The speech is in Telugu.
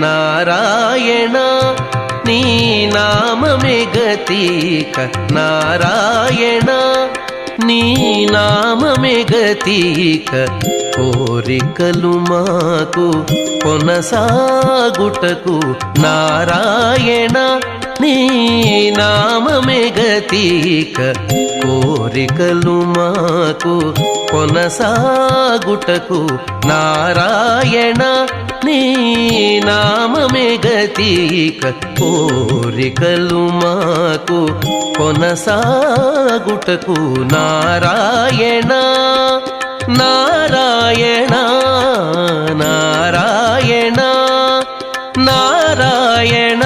నారాయణ నీ నామమే గతిక నారాయణ నీ నామమే గతిక కోరికలు మాకు కొనసాగుటకు నారాయణ నీ నామమే గతిక కోరికలు మాకు కొనసాగుటకు నారాయణ నీ నామమే గతిక కోరికలు మాకు కొనసాగుటకు నారాయణ నారాయణ నారాయణ నారాయణ